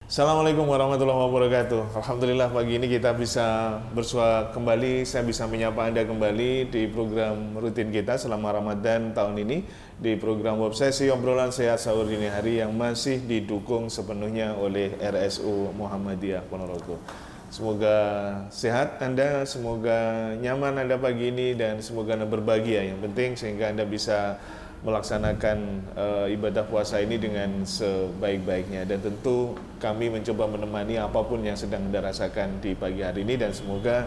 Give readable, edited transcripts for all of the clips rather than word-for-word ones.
Assalamualaikum warahmatullahi wabarakatuh. Alhamdulillah pagi ini kita bisa bersua kembali, saya bisa menyapa Anda kembali di program rutin kita selama Ramadan tahun ini, di program Obsesi Obrolan Sehat Sahur Dini Hari yang masih didukung sepenuhnya oleh RSU Muhammadiyah Ponorogo. Semoga sehat Anda, semoga nyaman Anda pagi ini, dan semoga Anda berbahagia yang penting, sehingga Anda bisa melaksanakan ibadah puasa ini dengan sebaik-baiknya. Dan tentu kami mencoba menemani apapun yang sedang Anda rasakan di pagi hari ini, dan semoga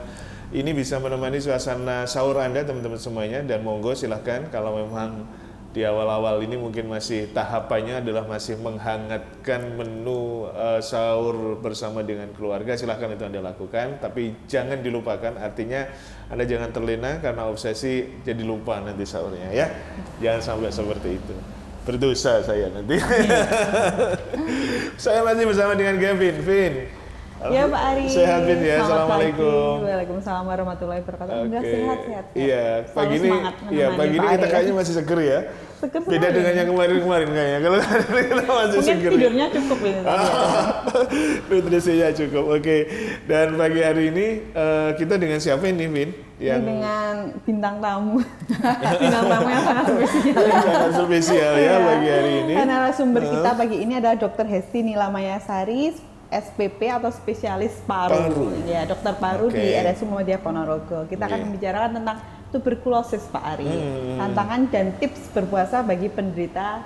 ini bisa menemani suasana sahur Anda teman-teman semuanya. Dan monggo silahkan, kalau memang di awal-awal ini mungkin masih tahapannya adalah masih menghangatkan menu sahur bersama dengan keluarga, silahkan itu Anda lakukan, tapi jangan dilupakan, artinya Anda jangan terlena karena obsesi jadi lupa nanti sahurnya ya. Jangan sampai seperti itu, berdosa saya nanti. Saya masih bersama dengan Gavin. Vin, ya Pak Ari. Sehat Vin ya. Assalamualaikum. Waalaikumsalam warahmatullahi wabarakatuh. Alhamdulillah sehat-sehat. Iya, pagi ini kita kayaknya masih seger ya. Seger beda dengan yang kemarin kayaknya. Kalau kita masih mungkin seger. tidurnya cukup ini. Nutrisinya cukup. Oke. Dan pagi hari ini kita dengan siapa ini, Vin? Dengan bintang tamu. Bintang tamu yang sangat spesial. Sangat spesial ya pagi hari ini. Karena narasumber kita pagi ini adalah Dr. Hesti Nilamayasari, SPP atau spesialis paru. Ya, dokter paru di RSU Muhammadiyah Ponorogo. Kita akan membicarakan tentang tuberkulosis Pak Ari. Tantangan dan tips berpuasa bagi penderita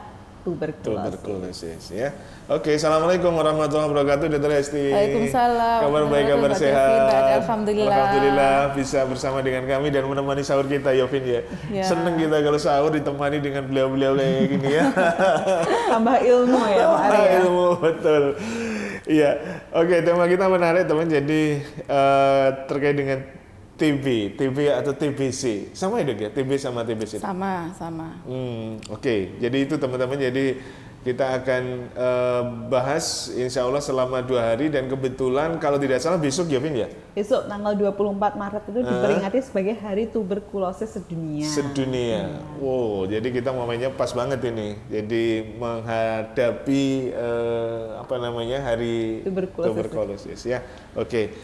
tuberkulosis ya. Oke, assalamualaikum warahmatullahi wabarakatuh, Dr. Hesti. Waalaikumsalam. Kabar baik, kabar sehat. Alhamdulillah. Alhamdulillah bisa bersama dengan kami dan menemani sahur kita, Yovin ya. Seneng kita kalau sahur ditemani dengan beliau-beliau kayak gini ya. Tambah ilmu ya Pak Ari. Ilmu, betul. Iya. Oke, tema kita menarik teman. Jadi terkait dengan TB atau TBC, sama ya dok ya, TB sama TBC? Sama. Oke. Jadi itu teman-teman, jadi kita akan bahas insya Allah selama 2 hari, dan kebetulan kalau tidak salah besok ya Vin ya? Besok tanggal 24 Maret itu diperingati sebagai Hari Tuberkulosis Sedunia. Wow, jadi kita momennya pas banget ini. Jadi menghadapi Hari Tuberkulosis ya. Oke.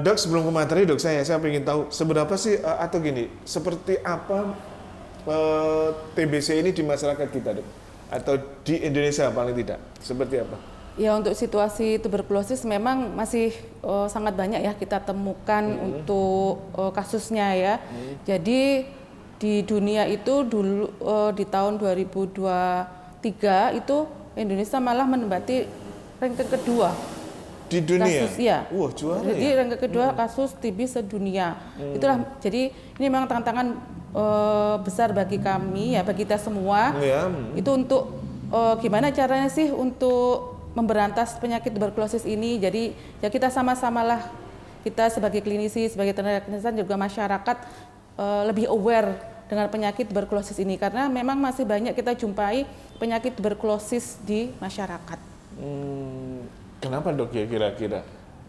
Dok, sebelum ke materi dok, saya ingin tahu seberapa sih atau gini, seperti apa TBC ini di masyarakat kita dok, atau di Indonesia paling tidak, seperti apa? Ya, untuk situasi tuberkulosis memang masih sangat banyak ya kita temukan untuk kasusnya ya. Jadi di dunia itu dulu di tahun 2023 itu Indonesia malah menempati ranking kedua. Di dunia? Kasus, ya. Wah, juara. Jadi ranking kedua kasus TB sedunia. Itulah, jadi ini memang tantangan besar bagi kami ya, bagi kita semua. Itu untuk gimana caranya sih untuk memberantas penyakit tuberkulosis ini. Jadi ya kita sama-samalah, kita sebagai klinisi, sebagai tenaga kesehatan, juga masyarakat lebih aware dengan penyakit tuberkulosis ini, karena memang masih banyak kita jumpai penyakit tuberkulosis di masyarakat. Kenapa dok ya kira-kira?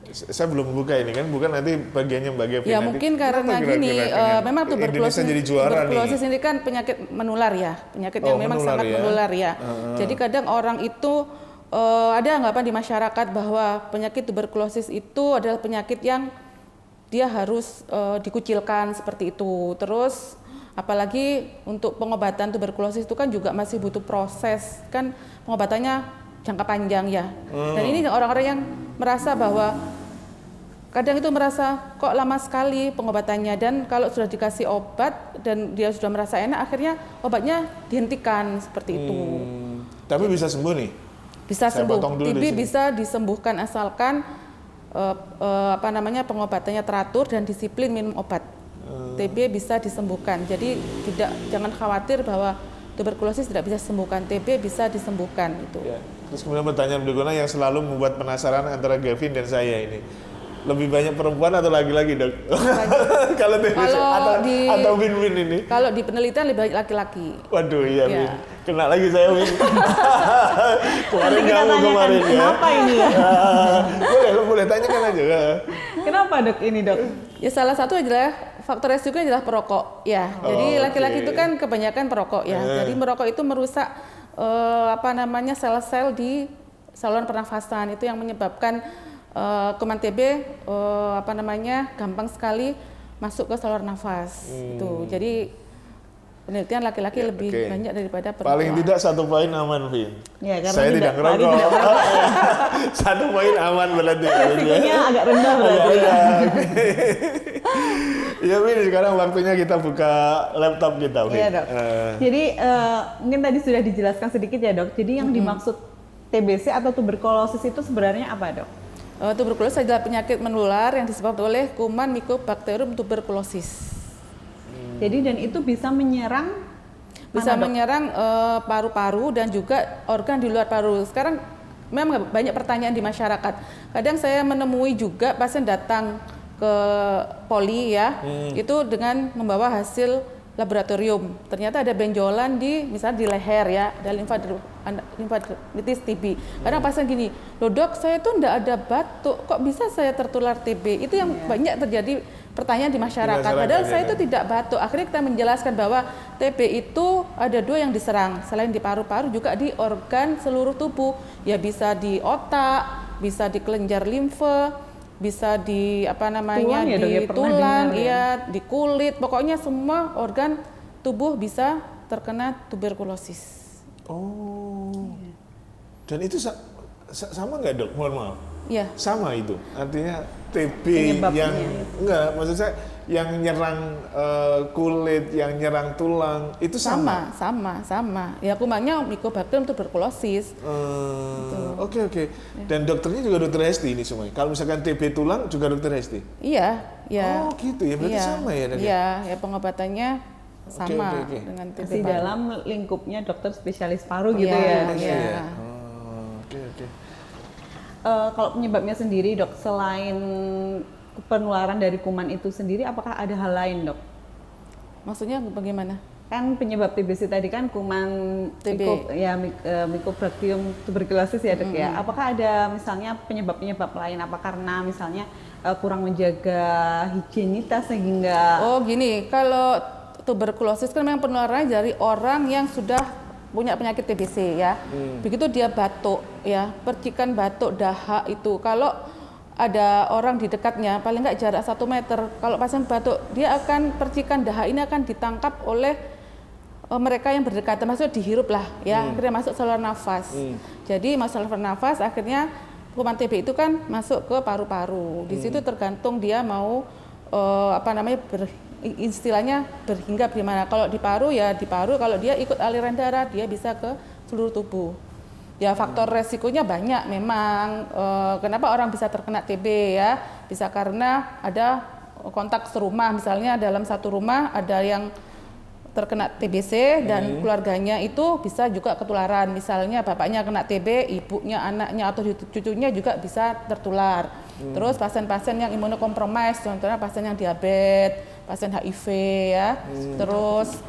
Saya belum buka ini kan, bukan nanti bagiannya Mbak Gavin. Ya nanti, mungkin karena gini, memang tuberkulosis ini kan penyakit menular ya, penyakit yang memang sangat menular ya. Jadi kadang orang itu ada anggapan di masyarakat bahwa penyakit tuberkulosis itu adalah penyakit yang dia harus dikucilkan seperti itu. Terus apalagi untuk pengobatan tuberkulosis itu kan juga masih butuh proses, kan pengobatannya jangka panjang ya. Dan ini orang-orang yang merasa bahwa kadang itu merasa kok lama sekali pengobatannya, dan kalau sudah dikasih obat dan dia sudah merasa enak, akhirnya obatnya dihentikan seperti itu. Tapi bisa sembuh nih? Bisa sembuh. TB bisa disembuhkan asalkan pengobatannya teratur dan disiplin minum obat. TB bisa disembuhkan. Jadi jangan khawatir bahwa tuberkulosis tidak bisa disembuhkan, TB bisa disembuhkan itu. Ya. Terus kemudian pertanyaan berikutnya yang selalu membuat penasaran antara Gavin dan saya ini, lebih banyak perempuan atau laki-laki dok? Kalau TBC atau Win ini? Kalau di penelitian lebih banyak laki-laki. Waduh iya Win, kena lagi saya Win. Kemarin ya. Kenapa ini ya? boleh tanyakan aja. Kenapa dok ini dok? Ya salah satu adalah faktor resikonya adalah perokok ya. Jadi laki-laki itu kan kebanyakan perokok ya. Jadi merokok itu merusak sel-sel di saluran pernafasan itu yang menyebabkan kuman TB gampang sekali masuk ke saluran nafas. Tuh. Jadi penelitian laki-laki lebih banyak daripada perempuan. Paling tidak 1 poin aman, Vin. Ya, karena saya tidak ngerokok. 1 poin aman berarti. Resikonya agak rendah berarti. Ya, Vin, sekarang waktunya kita buka laptop kita, Vin. Iya, Dok. Jadi mungkin tadi sudah dijelaskan sedikit ya, Dok. Jadi yang dimaksud TBC atau tuberkulosis itu sebenarnya apa, Dok? Tuberkulosis adalah penyakit menular yang disebabkan oleh kuman Mycobacterium tuberculosis. Jadi dan itu bisa menyerang paru-paru dan juga organ di luar paru. Sekarang memang banyak pertanyaan di masyarakat. Kadang saya menemui juga pasien datang ke poli ya, itu dengan membawa hasil laboratorium. Ternyata ada benjolan misalnya di leher ya, ada limfadenitis TB. Kadang pasien gini, loh dok, saya tuh enggak ada batuk, kok bisa saya tertular TB? Itu yang banyak terjadi pertanyaan di masyarakat. Padahal saya itu tidak batuk. Akhirnya kita menjelaskan bahwa TB itu ada 2 yang diserang. Selain di paru-paru juga di organ seluruh tubuh. Ya bisa di otak, bisa di kelenjar limfe, bisa di tulang, di kulit, pokoknya semua organ tubuh bisa terkena tuberkulosis. Oh. Dan itu sama nggak, Dok? Mohon maaf. Iya. Sama itu. Artinya TB penyebabnya. maksud saya yang nyerang kulit, yang nyerang tulang itu sama. Sama. Ya kumannya Mycobacterium tuberculosis. Oke. Dan dokternya juga dokter Hesti ini semuanya. Kalau misalkan TB tulang juga dokter Hesti. Iya. Oh gitu ya, berarti sama ya, Dok? Iya, ya pengobatannya sama dengan TB. Di dalam lingkupnya dokter spesialis paru gitu ya. Iya. Oke. Kalau penyebabnya sendiri, Dok, selain penularan dari kuman itu sendiri, apakah ada hal lain, Dok? Maksudnya bagaimana? Kan penyebab TBC tadi kan kuman TB. Mycobacterium tuberculosis ya, Dok ya. Apakah ada misalnya penyebab-penyebab lain? Apa karena misalnya kurang menjaga higienitas sehingga gini, kalau tuberkulosis kan memang penularannya dari orang yang sudah punya penyakit TBC ya. Begitu dia batuk ya, percikan batuk, dahak itu kalau ada orang di dekatnya, paling nggak jarak 1 meter, kalau pasien batuk, dia akan percikan dahak ini akan ditangkap oleh mereka yang berdekatan, maksudnya dihirup lah ya, akhirnya masuk saluran nafas. Jadi masuk saluran nafas, akhirnya kuman TB itu kan masuk ke paru-paru. Di situ tergantung dia mau istilahnya berhinggap di mana. Kalau di paru ya di paru, kalau dia ikut aliran darah dia bisa ke seluruh tubuh. Ya faktor resikonya banyak memang. Kenapa orang bisa terkena TB ya? Bisa karena ada kontak serumah, misalnya dalam satu rumah ada yang terkena TBC dan keluarganya itu bisa juga ketularan. Misalnya bapaknya kena TB, ibunya, anaknya atau cucunya juga bisa tertular. Terus pasien-pasien yang imunokompromis, contohnya pasien yang diabetes, pasien HIV ya. Terus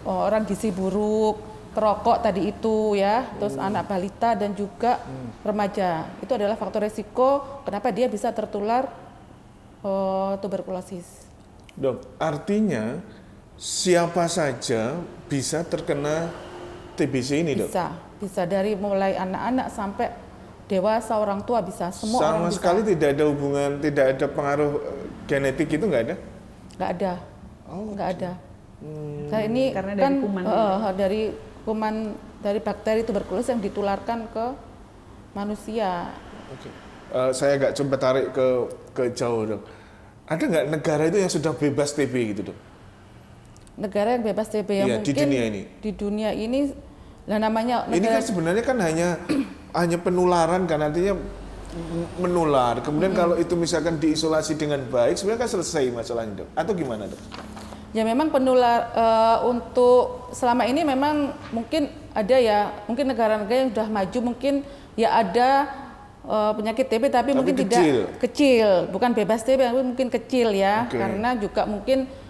orang gizi buruk, perokok tadi itu ya. Terus anak balita dan juga remaja. Itu adalah faktor resiko kenapa dia bisa tertular tuberkulosis. Dok, artinya siapa saja bisa terkena TBC ini, Dok? Bisa dari mulai anak-anak sampai dewasa, orang tua bisa, semua orang bisa. Sama sekali tidak ada hubungan, tidak ada pengaruh genetik itu nggak ada? Nggak ada. Nggak ada. Nah, ini karena kan dari kuman dari bakteri tuberkulosis yang ditularkan ke manusia. Oke. Saya agak coba tarik ke jauh, Dok. Ada nggak negara itu yang sudah bebas TB gitu, Dok? Negara yang bebas TB yang mungkin di dunia ini lah namanya negara. Ini kan sebenarnya kan hanya penularan kan, artinya menular. Kemudian kalau itu misalkan diisolasi dengan baik, sebenarnya kan selesai masalahnya, Dok. Atau gimana, Dok? Ya memang penular untuk selama ini memang mungkin ada ya, mungkin negara-negara yang sudah maju mungkin ya ada penyakit TB tapi mungkin tidak kecil, bukan bebas TB tapi mungkin kecil ya, karena juga mungkin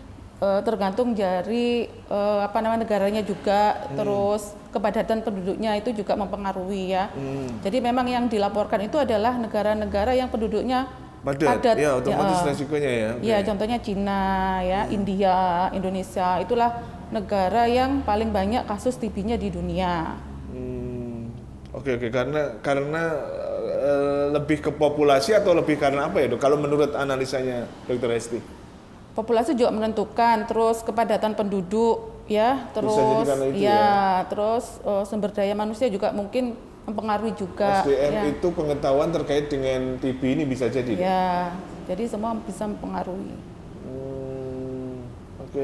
tergantung dari negaranya juga, terus kepadatan penduduknya itu juga mempengaruhi ya. Jadi memang yang dilaporkan itu adalah negara-negara yang penduduknya padat. Ya, otomatis resikonya ya. Ya, contohnya Cina ya, India, Indonesia, itulah negara yang paling banyak kasus TB-nya di dunia. Oke, karena lebih ke populasi atau lebih karena apa ya, Dok? Kalau menurut analisanya Dr. Hesti? Populasi juga menentukan, terus kepadatan penduduk ya, terus itu, ya. Terus sumber daya manusia juga mungkin mempengaruhi juga. SDM ya. itu pengetahuan terkait dengan TB ini bisa jadi. Ya, jadi semua bisa mempengaruhi. Oke.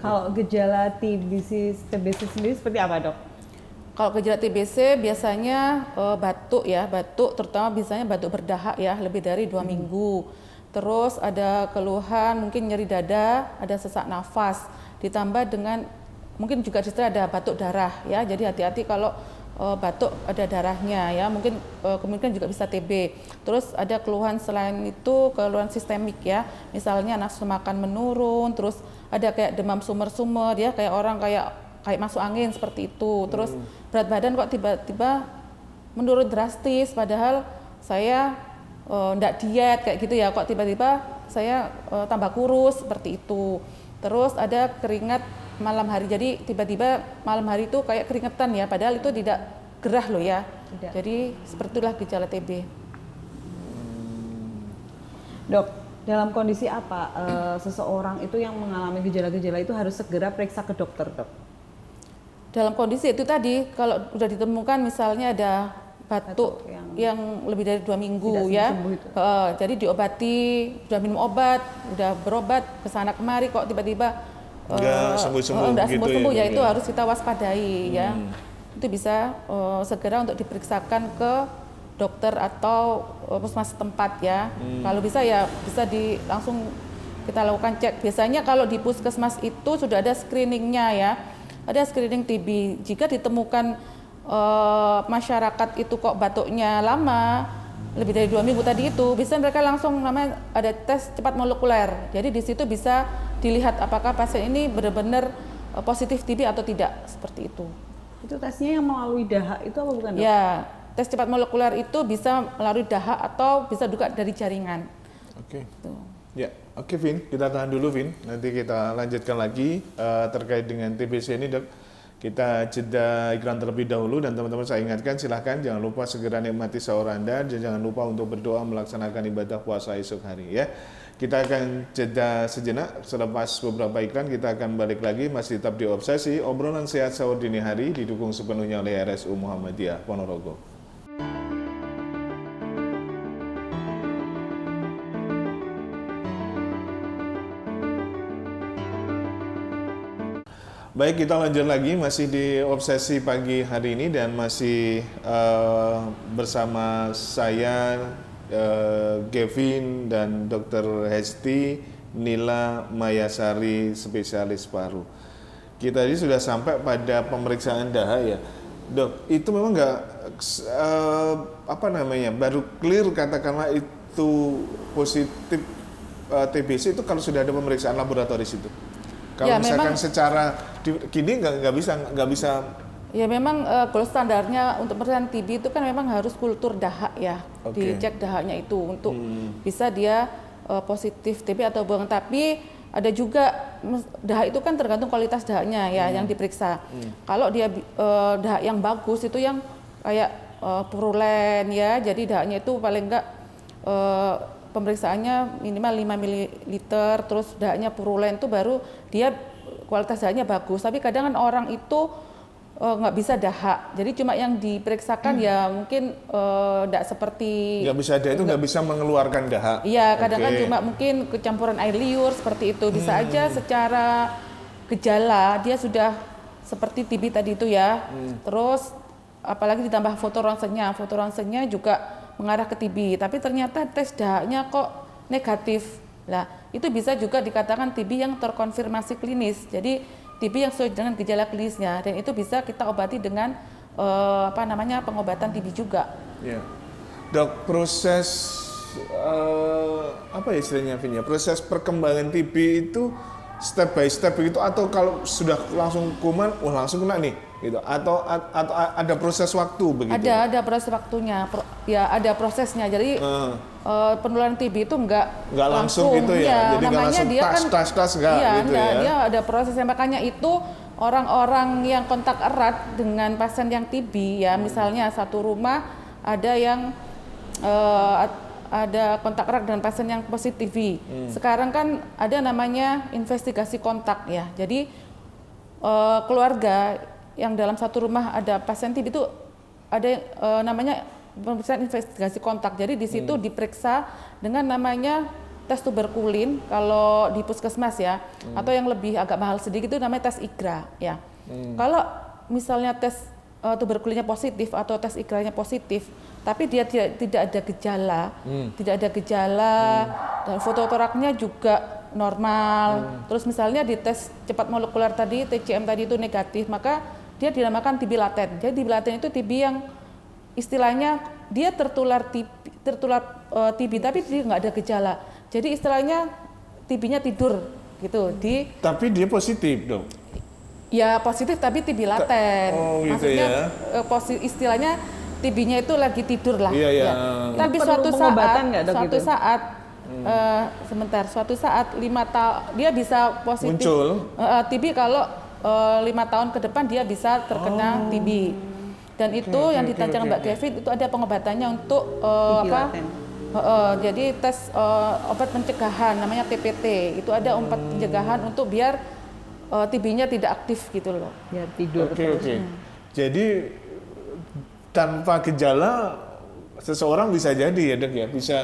Kalau gejala TBC sendiri seperti apa, Dok? Kalau gejala TBC biasanya batuk ya, batuk terutama biasanya batuk berdahak ya, lebih dari 2 minggu. Terus ada keluhan, mungkin nyeri dada, ada sesak nafas, ditambah dengan mungkin juga disertai ada batuk darah ya. Jadi hati-hati kalau batuk ada darahnya ya, mungkin kemungkinan juga bisa TB. Terus ada keluhan selain itu, keluhan sistemik ya, misalnya nafsu makan menurun, terus ada kayak demam sumber-sumber ya, kayak orang kayak masuk angin seperti itu. Terus berat badan kok tiba-tiba menurun drastis, padahal saya ndak diet kayak gitu ya, kok tiba-tiba saya tambah kurus seperti itu. Terus ada keringat malam hari, jadi tiba-tiba malam hari itu kayak keringetan ya, padahal itu tidak gerah loh ya. Tidak. Jadi sepertilah gejala TB. Dok, dalam kondisi apa seseorang itu yang mengalami gejala-gejala itu harus segera periksa ke dokter, Dok? Dalam kondisi itu tadi, kalau sudah ditemukan misalnya ada batuk yang lebih dari 2 minggu ya, jadi diobati, sudah minum obat, sudah berobat kesana kemari, kok tiba-tiba nggak sembuh-sembuh ya, itu harus kita waspadai ya. Itu bisa segera untuk diperiksakan ke dokter atau puskesmas setempat ya. Kalau bisa ya bisa langsung kita lakukan cek. Biasanya kalau di puskesmas itu sudah ada screeningnya ya, ada screening TB. Jika ditemukan masyarakat itu kok batuknya lama, lebih dari 2 minggu tadi itu, bisa mereka langsung namanya ada tes cepat molekuler. Jadi di situ bisa dilihat apakah pasien ini benar-benar positif TB atau tidak, seperti itu. Itu tesnya yang melalui dahak itu apa bukan, Dok? Ya, tes cepat molekuler itu bisa melalui dahak atau bisa juga dari jaringan. Oke. Ya, oke Vin, kita tahan dulu Vin. Nanti kita lanjutkan lagi terkait dengan TBC ini, Dok. Kita jeda iklan terlebih dahulu, dan teman-teman saya ingatkan silahkan jangan lupa segera nikmati sahur Anda, dan jangan lupa untuk berdoa melaksanakan ibadah puasa esok hari ya. Kita akan jeda sejenak, selepas beberapa iklan kita akan balik lagi, masih tetap di Obsesi, obrolan sehat sahur dini hari, didukung sepenuhnya oleh RSU Muhammadiyah Ponorogo. Baik, kita lanjut lagi, masih di Obsesi pagi hari ini, dan masih bersama saya, Kevin, dan Dr. Hesti Nila Mayasari, spesialis paru. Kita tadi sudah sampai pada pemeriksaan dahak ya, Dok. Itu memang nggak baru clear katakanlah itu positif TBC itu kalau sudah ada pemeriksaan laboratoris itu. Kalau ya, misalkan memang, secara kini nggak bisa. Ya memang gold standarnya untuk pemeriksaan TB itu kan memang harus kultur dahak ya, dicek dahaknya itu untuk bisa dia positif TB atau bukan. Tapi ada juga dahak itu kan tergantung kualitas dahaknya ya yang diperiksa. Kalau dia dahak yang bagus itu yang kayak purulen ya, jadi dahaknya itu paling enggak pemeriksaannya minimal 5 ml, terus dahaknya purulen itu baru dia kualitas dahaknya bagus. Tapi kadang kan orang itu nggak bisa dahak, jadi cuma yang diperiksakan ya mungkin nggak seperti nggak bisa dahak itu nggak bisa mengeluarkan dahak. Iya, kadang kan cuma mungkin kecampuran air liur seperti itu. Bisa aja secara gejala dia sudah seperti TB tadi itu ya. Terus apalagi ditambah foto ronsennya juga mengarah ke TB, tapi ternyata tes dahaknya kok negatif. Nah, itu bisa juga dikatakan TB yang terkonfirmasi klinis. Jadi TB yang sesuai dengan gejala klinisnya, dan itu bisa kita obati dengan pengobatan TB juga. Ya. Dok, proses apa ya istilahnya Vin ya? Proses perkembangan TB itu step by step begitu, atau kalau sudah langsung kuman, langsung kena nih gitu, atau ada proses waktu begitu? Ada proses waktunya, ada prosesnya. Jadi penularan TB itu nggak langsung gitu ya. Jadi namanya langsung dia tas enggak iya, gitu ya. Dia ada prosesnya, makanya itu orang-orang yang kontak erat dengan pasien yang TB ya, misalnya satu rumah ada yang ada kontak erat dengan pasien yang positif TB. Sekarang kan ada namanya investigasi kontak ya. Jadi keluarga yang dalam satu rumah ada pasien TB itu ada namanya pemeriksaan investigasi kontak. Jadi di situ diperiksa dengan namanya tes tuberkulin kalau di puskesmas ya, atau yang lebih agak mahal sedikit itu namanya tes IGRA ya. Kalau misalnya tes tuberkulinnya positif atau tes IGRA-nya positif, tapi dia tidak ada gejala, dan foto toraknya juga normal. Terus misalnya di tes cepat molekuler tadi, TCM tadi itu negatif, maka dia dinamakan TB laten. Jadi TB laten itu TB yang istilahnya dia tertular TB tapi dia nggak ada gejala. Jadi istilahnya TB-nya tidur gitu Tapi dia positif dong. Ya positif tapi TB laten. Oh, gitu. Maksudnya ya. Istilahnya TB-nya itu lagi tidur lah. Iya, iya. Ya. Tapi suatu saat 5 tahun dia bisa positif muncul TB kalau 5 tahun ke depan dia bisa terkena TB. Dan itu yang ditanya Mbak Kevin itu ada pengobatannya untuk jadi tes obat pencegahan namanya TPT. Itu ada obat pencegahan untuk biar TB-nya tidak aktif gitu loh. Biar tidur. Oke. Jadi tanpa gejala seseorang bisa jadi ya dok ya, bisa.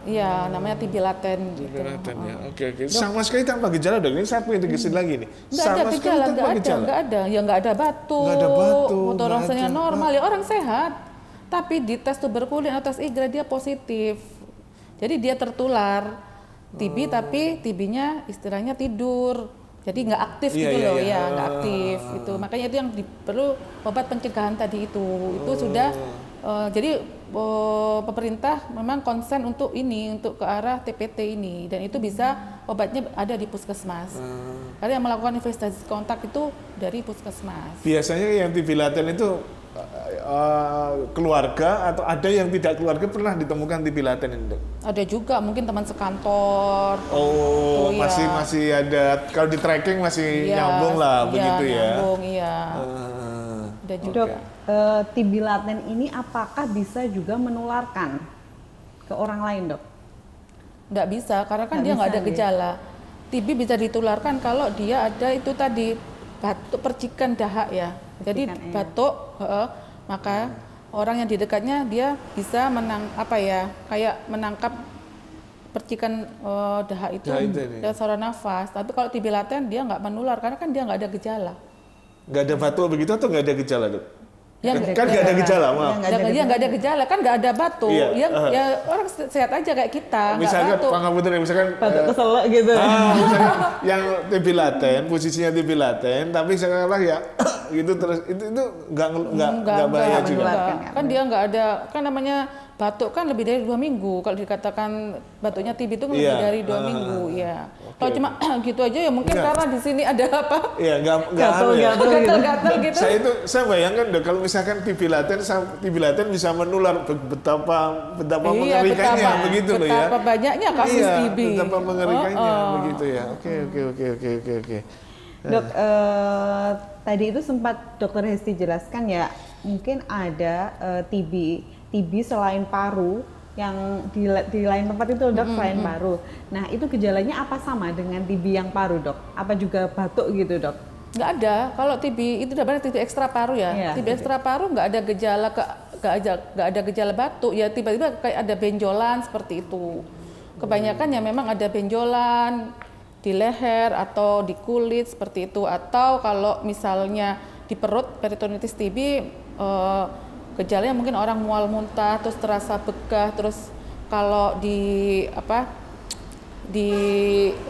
Iya, namanya TB laten gitu. TB laten ya. Oke. Sama sekali tanpa gejala dok. Ini saya pengen tegasin lagi nih. Nggak ada gejala, nggak ada batuk. Foto rasanya normal ya, orang sehat. Tapi di tes tuberkulin atau tes IGRA dia positif. Jadi dia tertular TB tapi TB-nya istilahnya tidur. Jadi nggak aktif nggak aktif itu. Makanya itu yang perlu obat pencegahan tadi itu. Itu sudah jadi pemerintah memang konsen untuk ke arah TPT ini, dan itu bisa obatnya ada di puskesmas. Karena yang melakukan investigasi kontak itu dari puskesmas. Biasanya yang TB laten itu keluarga atau ada yang tidak keluarga pernah ditemukan TB laten ini? Ada juga mungkin teman sekantor. Oh, masih ada, kalau di tracking masih nyambung lah begitu ya. Nyambung, iya. Ada juga. Dok, TB laten ini apakah bisa juga menularkan ke orang lain, dok? Nggak bisa, karena kan dia nggak ada gejala. TB bisa ditularkan kalau dia ada itu tadi batuk, percikan dahak ya. Jadi batuk, maka orang yang di dekatnya dia bisa kayak menangkap percikan dahak itu dari saluran nafas. Tapi kalau TB laten dia nggak menular karena kan dia nggak ada gejala. Nggak ada batuk begitu atau nggak ada gejala dok? Kan nggak ada gejala, maaf. Dia nggak ada gejala, kan nggak ada batuk. Ya orang sehat aja kayak kita. Misalkan misalkan batuk keselak gitu. Misalkan yang TB laten, posisinya TB laten, tapi sekarang ya gitu terus itu nggak bahaya juga. Kan dia nggak ada, kan namanya batuk kan lebih dari 2 minggu. Kalau dikatakan batuknya TB itu lebih dari 2 minggu, ya. Kalau cuma gitu aja ya mungkin karena di sini ada apa? Iya, gatal gitu. Saya bayangkan deh kalau misalkan TB laten bisa menular, betapa mengerikannya begitu loh ya. Betapa banyaknya kasus TB. Betapa mengerikannya begitu ya. Oke. Dok, tadi itu sempat Dokter Hesti jelaskan ya, mungkin ada TB selain paru yang di lain tempat itu dok, selain paru. Nah itu gejalanya apa sama dengan TB yang paru dok? Apa juga batuk gitu dok? Nggak ada. Kalau TB itu namanya TB ekstra paru ya. TB ekstra paru nggak ada gejala batuk ya, tiba-tiba kayak ada benjolan seperti itu. Kebanyakan ya memang ada benjolan di leher atau di kulit seperti itu, atau kalau misalnya di perut peritonitis TB gejalanya mungkin orang mual muntah, terus terasa begah, terus kalau di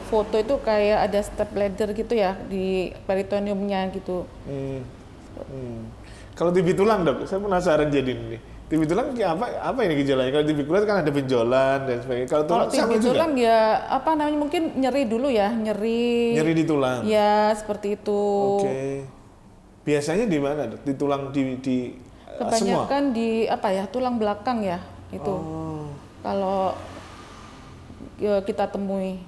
foto itu kayak ada step ladder gitu ya di peritoniumnya gitu. Kalau TB tulang dok, saya penasaran jadi ini. TB tulang apa ini gejalanya? Kalau TB kulit kan ada benjolan dan sebagainya. Kalau TB tulang ya mungkin nyeri dulu ya, nyeri di tulang. Ya seperti itu. Oke. Biasanya di mana dok? Di tulang di kebanyakan semua? Tulang belakang ya itu. Kalau kita temui.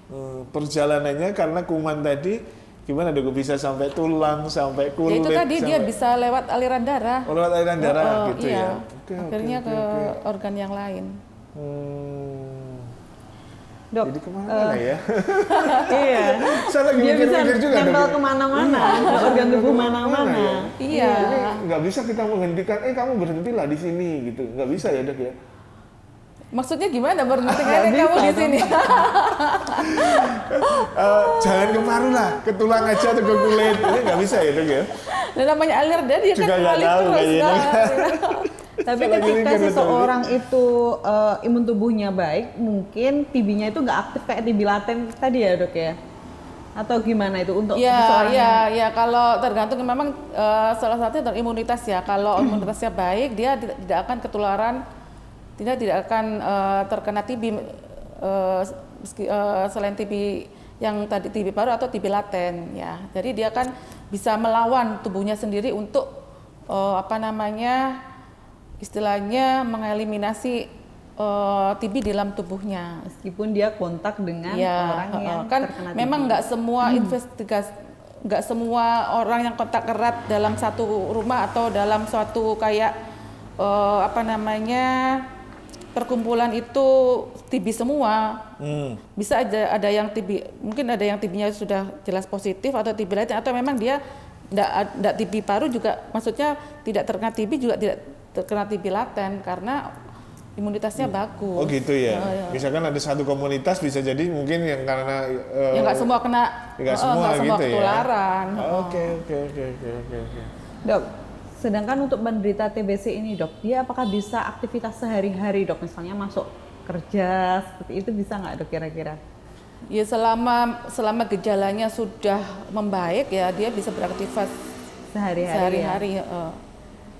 Perjalanannya karena kuman tadi Gimana dok bisa sampai tulang, sampai kulit? Ya itu tadi dia bisa lewat aliran darah. Oh, lewat aliran darah gitu iya. ya. Akhirnya ke organ yang lain. Dok, jadi kemana ya? Iya. Saya lagi dia bisa mikir juga nempel kemana-mana, ke organ tubuh mana-mana. Ya? Iya. Jadi nggak bisa kita menghentikan, kamu berhentilah di sini gitu. Nggak bisa ya dok ya? Maksudnya gimana berhentikan kamu di sini? Jangan ke paru lah, ke tulang aja atau ke kulit. Ini nggak bisa ya dok ya? Dan namanya aliran darah dia juga kan ngalir terus. Tapi ketika seseorang itu imun tubuhnya baik, mungkin TB-nya itu nggak aktif kayak TB laten tadi ya dok ya? Atau gimana itu untuk seseorang? Ya kalau tergantung memang salah satunya imunitas ya. Kalau imunitasnya baik, dia tidak akan ketularan, tidak akan terkena TB selain TB yang tadi TB paru atau TB laten ya. Jadi dia kan bisa melawan tubuhnya sendiri untuk istilahnya mengeliminasi TB di dalam tubuhnya. Meskipun dia kontak dengan orang yang kan terkena TB. memang nggak semua nggak semua orang yang kontak erat dalam satu rumah atau dalam suatu kayak perkumpulan itu TB semua. Bisa ada yang TB, mungkin ada yang TB-nya sudah jelas positif atau TB lain, atau memang dia enggak TB paru juga, maksudnya tidak terkena TB juga tidak terkena TB laten karena imunitasnya bagus. Oh gitu ya. Misalkan ada satu komunitas bisa jadi mungkin yang karena yang nggak semua kena, nggak semua gitu ketularan. Oke. Dok, sedangkan untuk penderita TBC ini dok, dia apakah bisa aktivitas sehari-hari dok, misalnya masuk kerja seperti itu bisa nggak dok kira-kira? Ya selama gejalanya sudah membaik ya dia bisa beraktivitas sehari-hari.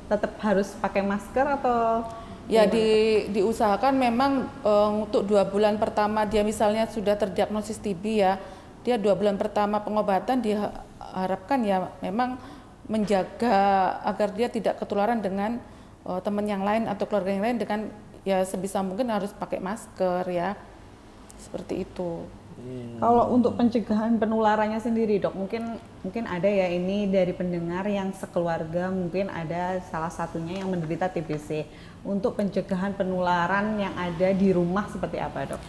Tetap harus pakai masker atau? Ya diusahakan memang untuk 2 bulan pertama dia misalnya sudah terdiagnosis TB ya, dia 2 bulan pertama pengobatan diharapkan ya memang menjaga agar dia tidak ketularan dengan teman yang lain atau keluarga yang lain, dengan ya sebisa mungkin harus pakai masker ya, seperti itu. Kalau untuk pencegahan penularannya sendiri dok, mungkin ada ya ini dari pendengar yang sekeluarga mungkin ada salah satunya yang menderita TBC. Untuk pencegahan penularan yang ada di rumah seperti apa dok?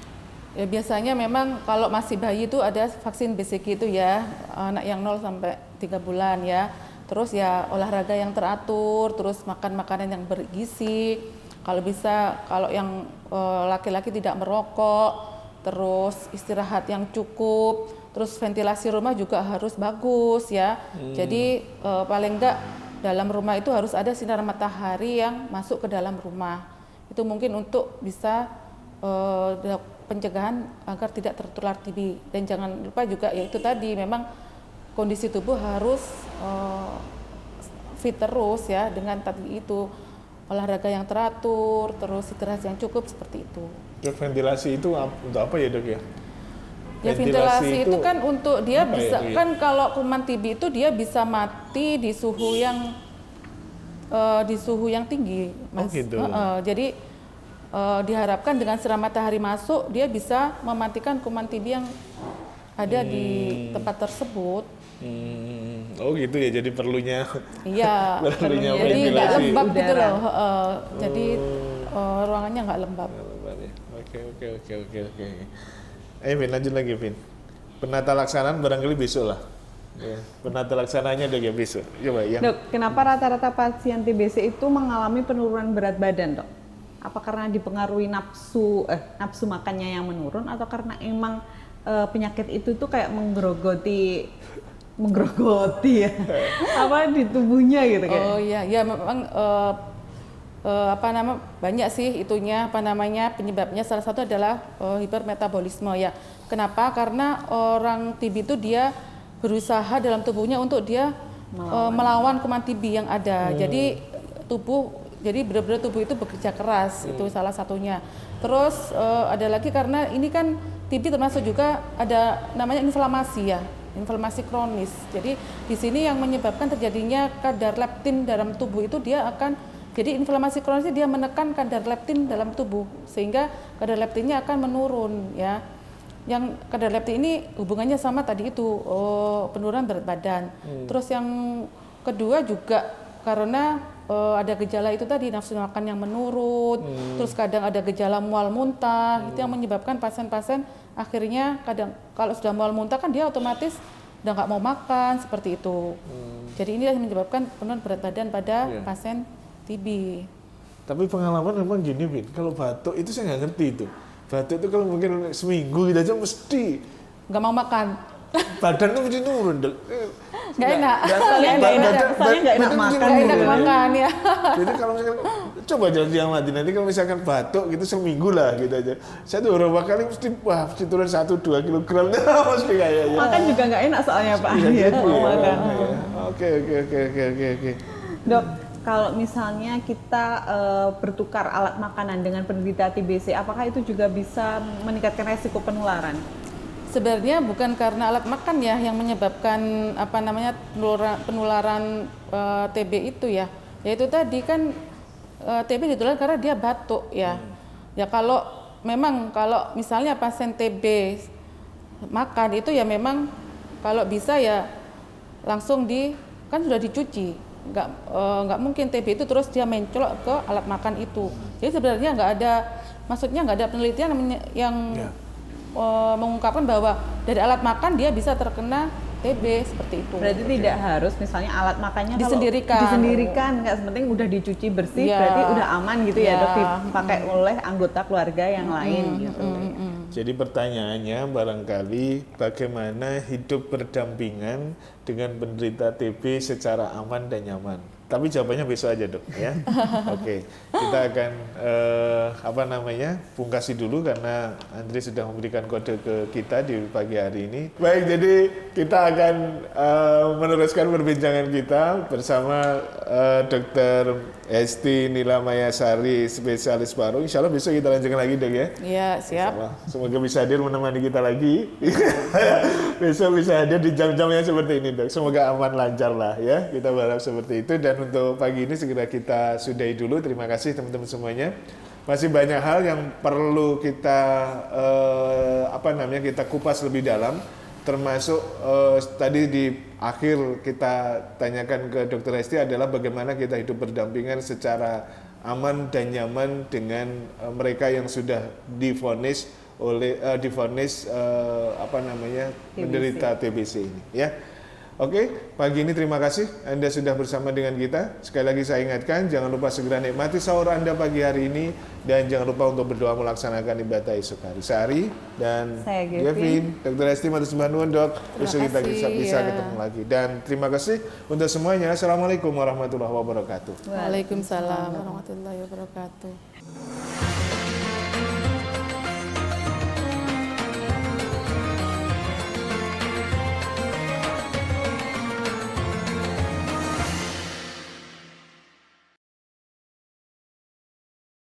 Ya biasanya memang kalau masih bayi itu ada vaksin BCG itu ya, anak yang 0 sampai 3 bulan ya. Terus ya olahraga yang teratur, terus makan makanan yang bergizi. Kalau bisa, kalau yang laki-laki tidak merokok, terus istirahat yang cukup, terus ventilasi rumah juga harus bagus ya. Jadi paling enggak dalam rumah itu harus ada sinar matahari yang masuk ke dalam rumah. Itu mungkin untuk bisa pencegahan agar tidak tertular TB. Dan jangan lupa juga ya itu tadi, memang kondisi tubuh harus fit terus ya, dengan tadi itu olahraga yang teratur, terus istirahat yang cukup seperti itu. Ventilasi itu untuk apa ya dok ya? Ya ventilasi itu kan untuk dia bisa ya, kan kalau kuman TB itu dia bisa mati di suhu yang tinggi, Mas. Oh gitu. Jadi diharapkan dengan sinar matahari masuk dia bisa mematikan kuman TB yang ada di tempat tersebut. Oh gitu ya, jadi perlunya. Iya. Jadi nggak lembab gitu loh. Jadi ruangannya nggak lembab. Oke. Vin, lanjut lagi Vin. Penata laksanaan barangkali besok lah. Ya, penata laksananya dok ya besok. Coba yang. Dok, kenapa rata-rata pasien TBC itu mengalami penurunan berat badan dok? Apa karena dipengaruhi nafsu makannya yang menurun, atau karena emang penyakit itu tuh kayak menggerogoti ya apa di tubuhnya gitu kayak? Oh iya, ya memang banyak sih itunya penyebabnya. Salah satu adalah hipermetabolisme ya. Kenapa? Karena orang TB itu dia berusaha dalam tubuhnya untuk dia melawan kuman TB yang ada. Jadi benar-benar tubuh itu bekerja keras, itu salah satunya. Terus ada lagi karena ini kan TB termasuk juga ada namanya inflamasi ya, inflamasi kronis. Jadi di sini yang menyebabkan terjadinya kadar leptin dalam tubuh itu jadi inflamasi kronis dia menekan kadar leptin dalam tubuh sehingga kadar leptinnya akan menurun ya. yang kadar leptin ini hubungannya sama tadi itu penurunan berat badan. Terus yang kedua juga karena ada gejala itu tadi nafsu makan yang menurun, terus kadang ada gejala mual muntah, itu yang menyebabkan pasien-pasien akhirnya kadang kalau sudah mual muntah kan dia otomatis udah nggak mau makan seperti itu. Jadi ini yang menyebabkan penurunan berat badan pada pasien TB. Tapi pengalaman memang gini, Bin, kalau batuk itu saya nggak ngerti itu. Batuk itu kalau mungkin seminggu gitu aja mesti nggak mau makan. Badan tuh mesti nurun. Nggak enak. Soalnya nggak enak makan. Nggak enak makan ya. Jadi kalau misalkan coba jangan diamati nanti kalau misalkan batuk gitu seminggu lah gitu aja. Saya tuh beberapa kali mesti turun 1-2 kilogram mesti kayaknya. Makan juga nggak enak soalnya Pak. Iya, gitu ya. Makan. Oke. Dok, kalau misalnya kita bertukar alat makanan dengan penderita TBC, apakah itu juga bisa meningkatkan resiko penularan? Sebenarnya bukan karena alat makan ya yang menyebabkan penularan TB itu ya. Yaitu tadi kan TB ditularkan karena dia batuk ya. Ya kalau misalnya pasien TB makan itu ya memang kalau bisa ya langsung kan sudah dicuci. Nggak mungkin TB itu terus dia mencolok ke alat makan itu. Jadi sebenarnya nggak ada penelitian yang mengungkapkan bahwa dari alat makan dia bisa terkena TB seperti itu. Berarti tidak harus misalnya alat makannya disendirikan, nggak sepenting udah dicuci bersih, berarti udah aman gitu ya dok, dipakai oleh anggota keluarga yang lain gitu. Jadi pertanyaannya barangkali bagaimana hidup berdampingan dengan penderita TB secara aman dan nyaman. Tapi jawabannya besok aja dok ya. Oke, kita akan pungkasi dulu karena Andri sudah memberikan kode ke kita di pagi hari ini. Baik, jadi kita akan meneruskan perbincangan kita bersama Dr. Hesti Nilamayasari, spesialis paru. Insya Allah besok kita lanjutkan lagi dok ya. Iya, siap. Semoga bisa hadir menemani kita lagi. Besok bisa hadir di jam-jam yang seperti ini dok. Semoga aman lancar lah ya. Kita berharap seperti itu. Dan untuk pagi ini segera kita sudahi dulu. Terima kasih teman-teman semuanya. Masih banyak hal yang perlu kita kita kupas lebih dalam. Termasuk tadi di akhir kita tanyakan ke Dr. Hesti adalah bagaimana kita hidup berdampingan secara aman dan nyaman dengan mereka yang sudah divonis menderita TBC ini ya. Oke, pagi ini terima kasih Anda sudah bersama dengan kita. Sekali lagi saya ingatkan, jangan lupa segera nikmati sahur Anda pagi hari ini dan jangan lupa untuk berdoa melaksanakan ibadah esok hari. Sehari dan Gavin, Dr. Hesti matur sembah nuwun dok. Besok kita bisa ketemu lagi. Dan terima kasih untuk semuanya. Assalamualaikum warahmatullahi wabarakatuh. Waalaikumsalam warahmatullahi wabarakatuh.